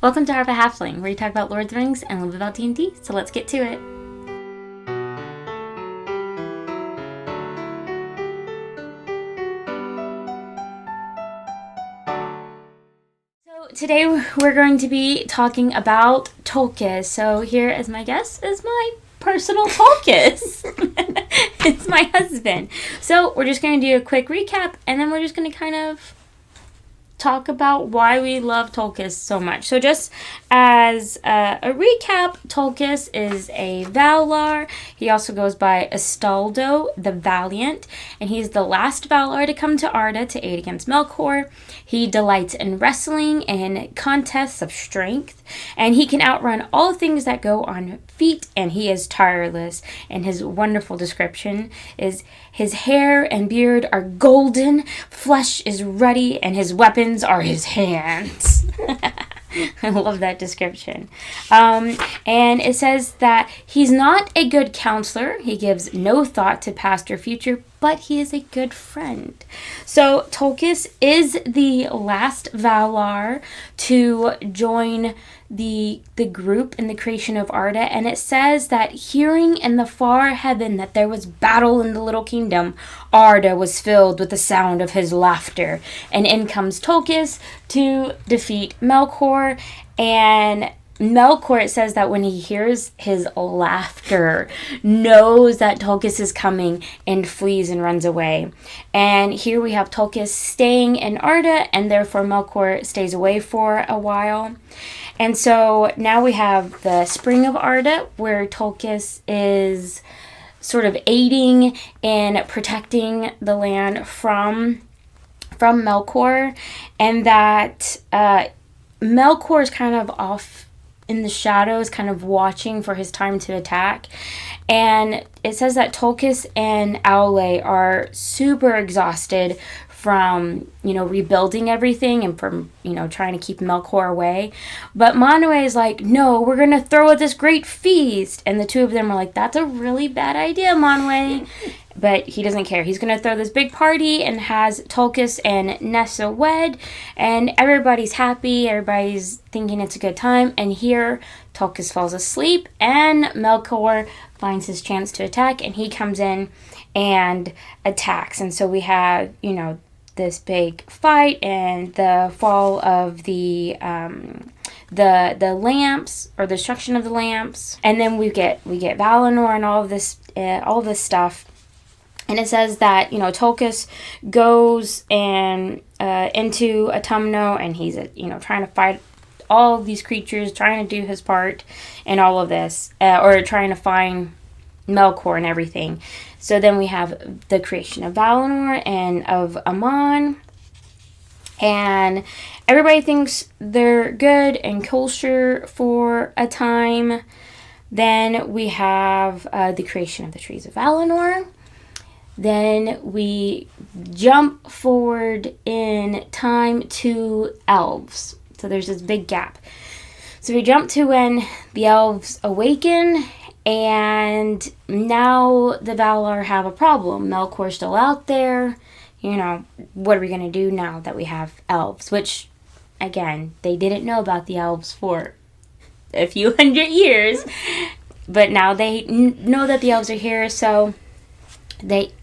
Welcome to Harp a Halfling, where we talk about Lord of the Rings and a little bit about D&D, so let's get to it. So today we're going to be talking about Tulkas. So here as my guest is my personal Tulkas. It's my husband. So we're just going to do a quick recap, and then we're just going to kind of talk about why we love Tulkas so much. So just as a recap, Tulkas is a Valar. He also goes by Astaldo the Valiant, and he's the last Valar to come to Arda to aid against Melkor. He delights in wrestling and contests of strength, and he can outrun all things that go on feet, and he is tireless. And his wonderful description is his hair and beard are golden, flesh is ruddy, and his weapons are his hands. I love that description. And it says that he's not a good counselor. He gives no thought to past or future, but he is a good friend. So Tulkas is the last Valar to join the group in the creation of Arda, and it says that hearing in the far heaven that there was battle in the little kingdom, Arda was filled with the sound of his laughter, and in comes Tulkas to defeat Melkor. And Melkor, it says that when he hears his laughter, knows that Tulkas is coming and flees and runs away. And here we have Tulkas staying in Arda, and therefore Melkor stays away for a while. And so now we have the Spring of Arda, where Tulkas is sort of aiding in protecting the land from Melkor, and that Melkor is kind of off in the shadows, kind of watching for his time to attack. And it says that Tulkas and Aule are super exhausted from, rebuilding everything and from, trying to keep Melkor away. But Manwë is like, no, we're going to throw this great feast. And the two of them are like, that's a really bad idea, Manwë. But he doesn't care. He's going to throw this big party and has Tulkas and Nessa wed. And everybody's happy. Everybody's thinking it's a good time. And here, Tulkas falls asleep. And Melkor finds his chance to attack. And he comes in and attacks. And so we have, this big fight and the fall of the lamps, or the destruction of the lamps. And then we get Valinor and all this stuff. And it says that, Tulkas goes and into Autumno, and he's, trying to fight all of these creatures, trying to do his part in all of this, or trying to find Melkor and everything. So then we have the creation of Valinor and of Aman, and everybody thinks they're good and kosher for a time. Then we have the creation of the trees of Valinor. Then we jump forward in time to elves. So there's this big gap. So we jump to when the elves awaken, and now the Valar have a problem. Melkor's still out there. What are we going to do now that we have elves? Which, again, they didn't know about the elves for a few hundred years. But now they know that the elves are here, so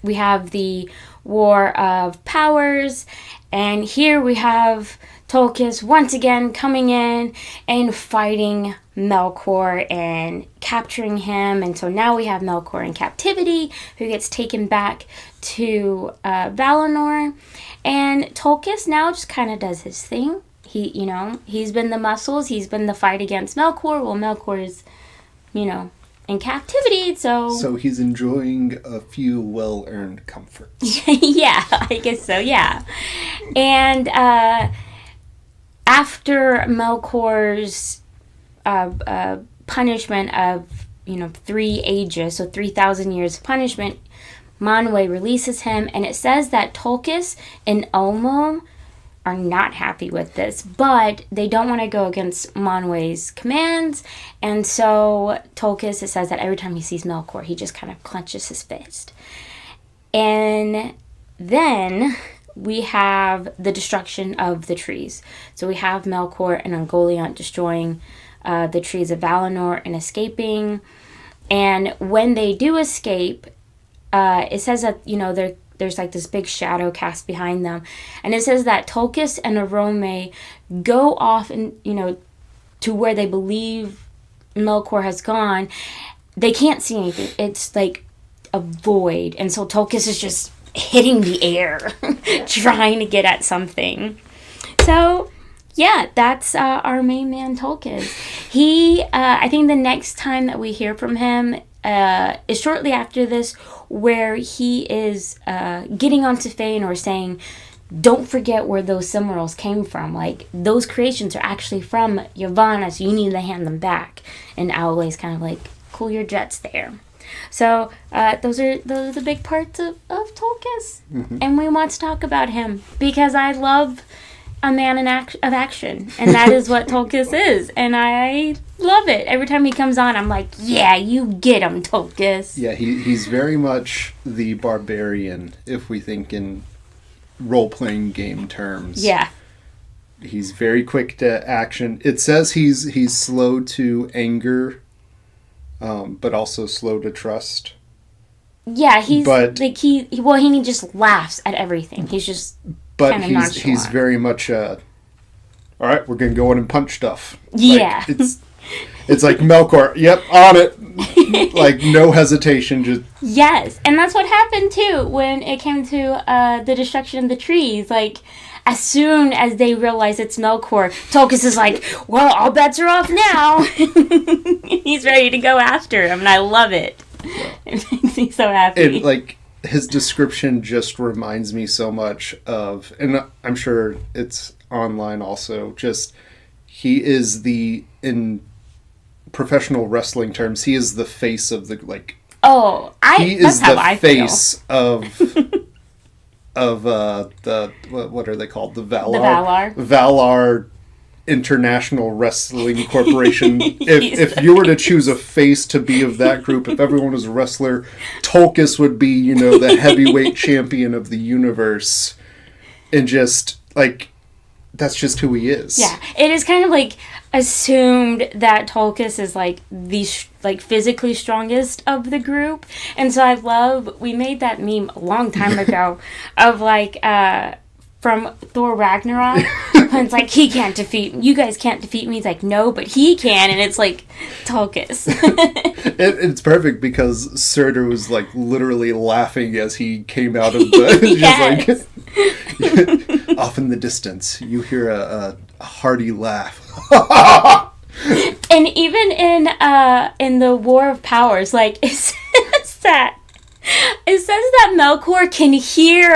we have the War of Powers, and here we have Tulkas once again coming in and fighting Melkor and capturing him. And so now we have Melkor in captivity, who gets taken back to Valinor. And Tulkas now just kind of does his thing. He's been the muscles, he's been the fight against Melkor. Well, Melkor is, in captivity, so he's enjoying a few well-earned comforts. Yeah, I guess so, yeah. And after Melkor's punishment of 3 ages, so 3,000 years of punishment, Manwë releases him, and it says that Tulkas and Ulmo are not happy with this, but they don't want to go against Manwë's commands. And so Tulkas, it says that every time he sees Melkor, he just kind of clenches his fist. And then we have the destruction of the trees. So we have Melkor and Ungoliant destroying the trees of Valinor and escaping. And when they do escape, it says that, there's like this big shadow cast behind them. And it says that Tulkas and Arome go off and, to where they believe Melkor has gone. They can't see anything. It's like a void. And so Tulkas is just hitting the air, trying to get at something. So, yeah, that's our main man, Tulkas. He, I think the next time that we hear from him is shortly after this, where he is getting onto Feanor saying, don't forget where those Silmarils came from. Like, those creations are actually from Yavanna, so you need to hand them back. And Owl's kind of like, cool your jets there. So, those are the big parts of Tulkas. Mm-hmm. And we want to talk about him, because I love a man of action. And that is what Tulkas is. And I love it. Every time he comes on, I'm like, yeah, you get him, Tulkas. Yeah, he's very much the barbarian, if we think in role-playing game terms. Yeah. He's very quick to action. It says he's slow to anger, but also slow to trust. Yeah, he just laughs at everything. He's just But he's very much all right, we're going to go in and punch stuff. Yeah. Like, it's like Melkor, yep, on it. Like, no hesitation. Just yes, and that's what happened, too, when it came to the destruction of the trees. Like, as soon as they realize it's Melkor, Tulkas is like, well, all bets are off now. He's ready to go after him, and I love it. Yeah. It makes me so happy. And, like, his description just reminds me so much of, and I'm sure it's online also, just he is in professional wrestling terms, he is the face of the, like, he is the face of the what are they called, the Valar? The Valar. Valar International Wrestling Corporation. If you were to choose a face to be of that group, if everyone was a wrestler, Tulkas would be, the heavyweight champion of the universe. And just, like, that's just who he is. Yeah, it is kind of, like, assumed that Tulkas is, like, the, physically strongest of the group. And so we made that meme a long time ago of, like, from Thor Ragnarok. And it's like, you guys can't defeat me. It's like, no, but he can. And it's like, Tulkas. It's perfect because Surtur was, like, literally laughing as he came out of the... Yes. Just like, off in the distance, you hear a hearty laugh. And even in the War of Powers, like, it says that Melkor can hear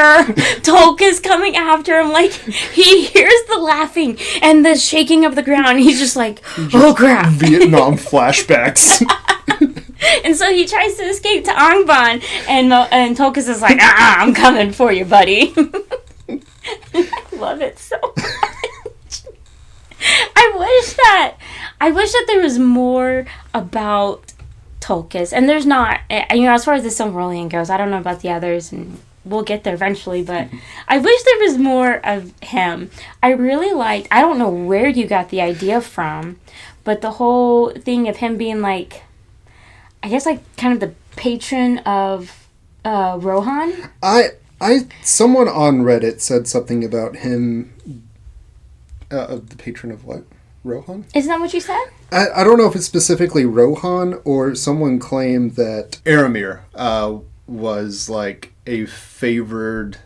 Tulkas coming after him. Like, he hears the laughing and the shaking of the ground. He's just like, oh crap. Vietnam flashbacks. And so he tries to escape to Angband, and Tulkas is like, I'm coming for you, buddy. I love it so much. I wish that there was more about Tulkas, and there's not. As far as the Silmarillion goes, I don't know about the others, and we'll get there eventually, but I wish there was more of him. I really liked, I don't know where you got the idea from, but the whole thing of him being like, I guess, like, kind of the patron of Rohan. Someone on Reddit said something about him, of the patron of what? Rohan? Isn't that what you said? I don't know if it's specifically Rohan, or someone claimed that Aramir was, like, a favored,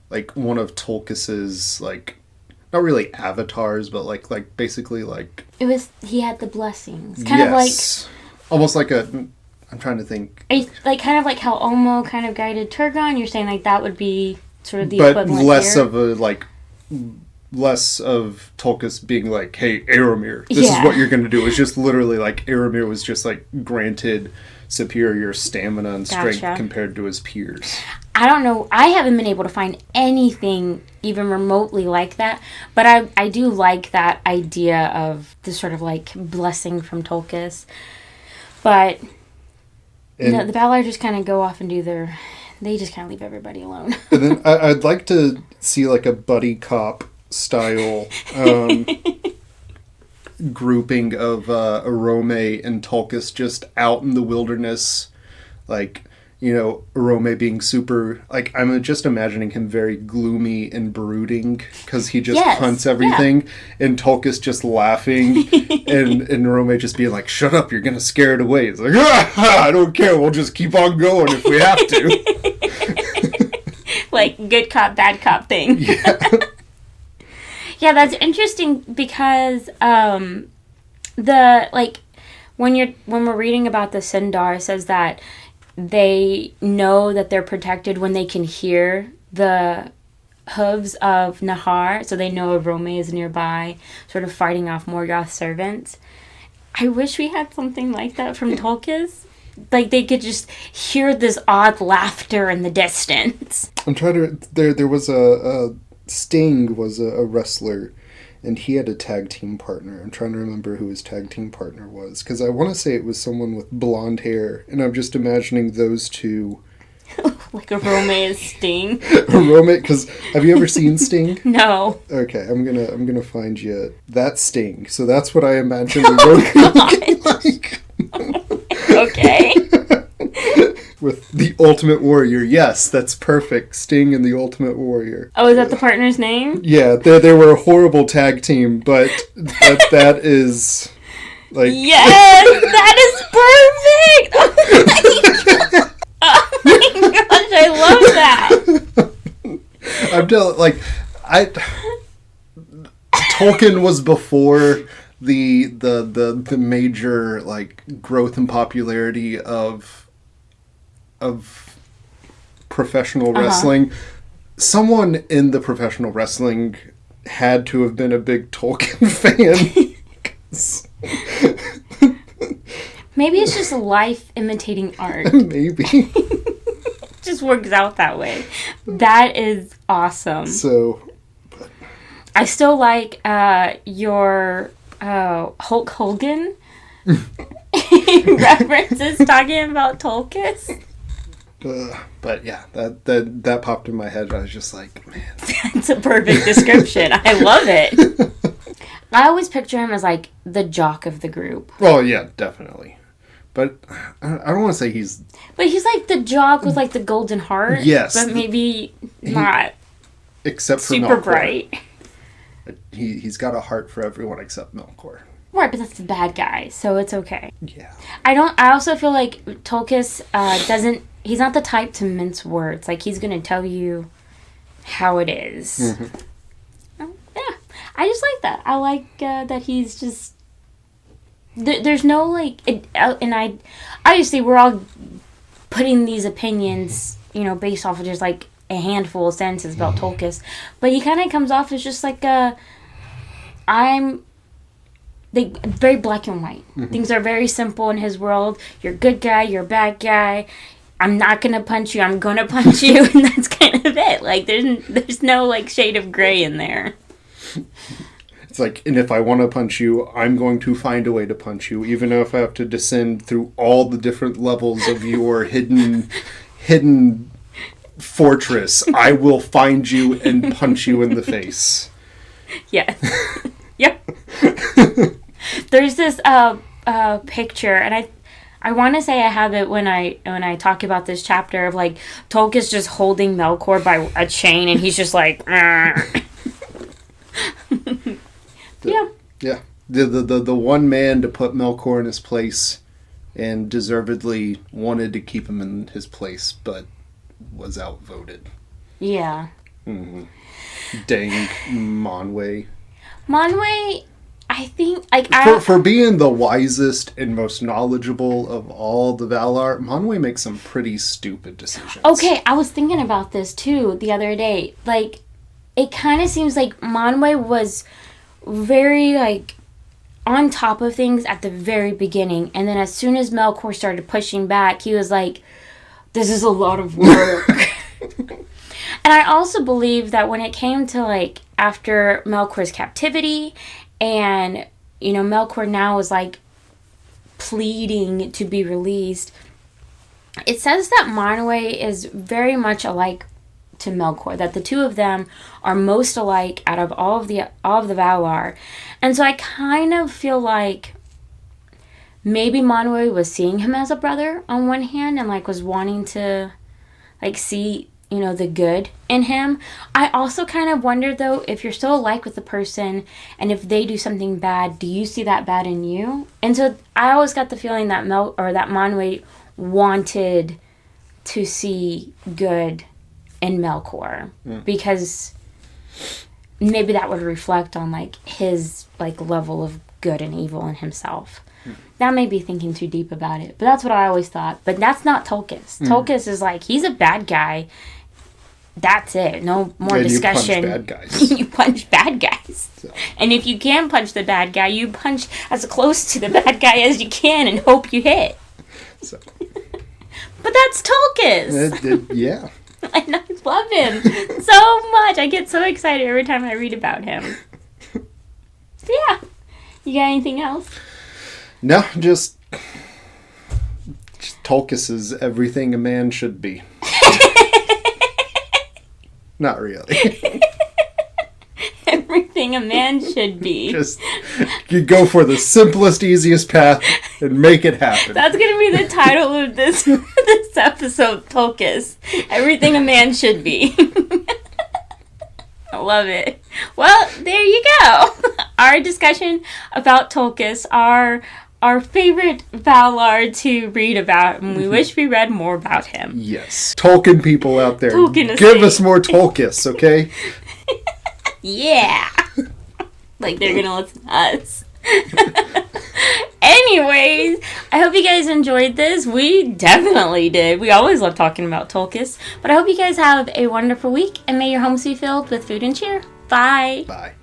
like, one of Tulkas's, like, not really avatars, but, like basically, like... He had the blessings. Kind of like... Almost like I'm trying to think... Like, kind of like how Olmo kind of guided Turgon, you're saying, like, that would be sort of the equivalent But less here? of a, like... Less of Tulkas being like, hey, Aramir, this is what you're going to do. It's just literally like Aramir was just like granted superior stamina and strength compared to his peers. I don't know. I haven't been able to find anything even remotely like that, but I do like that idea of the sort of like blessing from Tulkas. But the Valar just kind of go off and do their they just kind of leave everybody alone. And then I'd like to see like a buddy cop style grouping of Arome and Tulkas just out in the wilderness, like, you know, Arome being super, like, I'm just imagining him very gloomy and brooding because he just hunts everything, and Tulkas just laughing, and Arome just being like, shut up, you're gonna scare it away. It's like, I don't care, we'll just keep on going if we have to. Like, good cop, bad cop thing. Yeah. Yeah, that's interesting because when we're reading about the Sindar, it says that they know that they're protected when they can hear the hooves of Nahar, so they know Arome is nearby, sort of fighting off Morgoth's servants. I wish we had something like that from Tulkas. Like, they could just hear this odd laughter in the distance. I'm trying to... There was a Sting was a wrestler, and he had a tag team partner. I'm trying to remember who his tag team partner was, because I want to say it was someone with blonde hair, and I'm just imagining those two. Like Arome is Sting. Arome, because have you ever seen Sting? No. Okay, I'm gonna find you that Sting. So that's what I imagine Arome like. Okay. With the Ultimate Warrior. Yes, that's perfect. Sting and the Ultimate Warrior. Oh, is that the partner's name? Yeah, they were a horrible tag team, but that is like... Yes! That is perfect! Oh my gosh, I love that! I'm telling, like, Tolkien was before the major, like, growth and popularity of professional wrestling. Someone in the professional wrestling had to have been a big Tolkien fan. Maybe it's just life imitating art. Maybe. It just works out that way. That is awesome. So, but... I still like your Hulk Hogan references talking about Tulkas. But yeah, that popped in my head. I was just like, man. That's a perfect description. I love it. I always picture him as like the jock of the group. Oh yeah, definitely. But I don't want to say he's... But he's like the jock with like the golden heart. Yes. But maybe not except for super Melkor. bright. He's got a heart for everyone except Melkor. Right, but that's the bad guy, so it's okay. Yeah. I also feel like Tulkas doesn't... He's not the type to mince words. Like, he's going to tell you how it is. Mm-hmm. Yeah. I just like that. I like that he's just... There's no, like... Obviously, we're all putting these opinions, you know, based off of just, like, a handful of sentences about Tulkas. But he kind of comes off as just, like, very black and white. Mm-hmm. Things are very simple in his world. You're a good guy, you're a bad guy. I'm not going to punch you, I'm going to punch you. And that's kind of it. Like, there's no, like, shade of gray in there. It's like, and if I want to punch you, I'm going to find a way to punch you, even if I have to descend through all the different levels of your hidden fortress. I will find you and punch you in the face. Yes. Yep. There's this picture, and I want to say I have it when I talk about this chapter of like Tulkas just holding Melkor by a chain, and he's just like, yeah. Yeah. The one man to put Melkor in his place, and deservedly wanted to keep him in his place, but was outvoted. Yeah. Mm-hmm. Dang Manwë. Manwë, I think, like... For being the wisest and most knowledgeable of all the Valar, Manwë makes some pretty stupid decisions. Okay, I was thinking about this, too, the other day. Like, it kind of seems like Manwë was very, like, on top of things at the very beginning. And then as soon as Melkor started pushing back, he was like, this is a lot of work. And I also believe that when it came to, like, after Melkor's captivity, and, you know, Melkor now was, like, pleading to be released, it says that Manwë is very much alike to Melkor, that the two of them are most alike out of all of the Valar. And so I kind of feel like maybe Manwë was seeing him as a brother on one hand and like was wanting to like see, you know, the good in him. I also kind of wonder though, if you're still alike with the person and if they do something bad, do you see that bad in you? And so I always got the feeling that Manwë wanted to see good in Melkor, because maybe that would reflect on like his like level of good and evil in himself. That may be thinking too deep about it, but that's what I always thought. But that's not Tulkas. Tulkas is like, he's a bad guy. That's it. No more discussion. You punch bad guys. You punch bad guys. So. And if you can punch the bad guy, you punch as close to the bad guy as you can and hope you hit. So. But that's Tulkas. Yeah. And I love him so much. I get so excited every time I read about him. So yeah. You got anything else? No, just Tulkas is everything a man should be. Not really. Everything a man should be. Just you go for the simplest, easiest path and make it happen. That's going to be the title of this episode, Tulkas. Everything a man should be. I love it. Well, there you go. Our discussion about Tulkas, our favorite Valar to read about, and we wish we read more about him. Yes. Tolkien people out there, give us more Tulkas, okay? Yeah. Like they're gonna listen to us. Anyways, I hope you guys enjoyed this. We definitely did. We always love talking about Tulkas. But I hope you guys have a wonderful week, and may your homes be filled with food and cheer. Bye. Bye.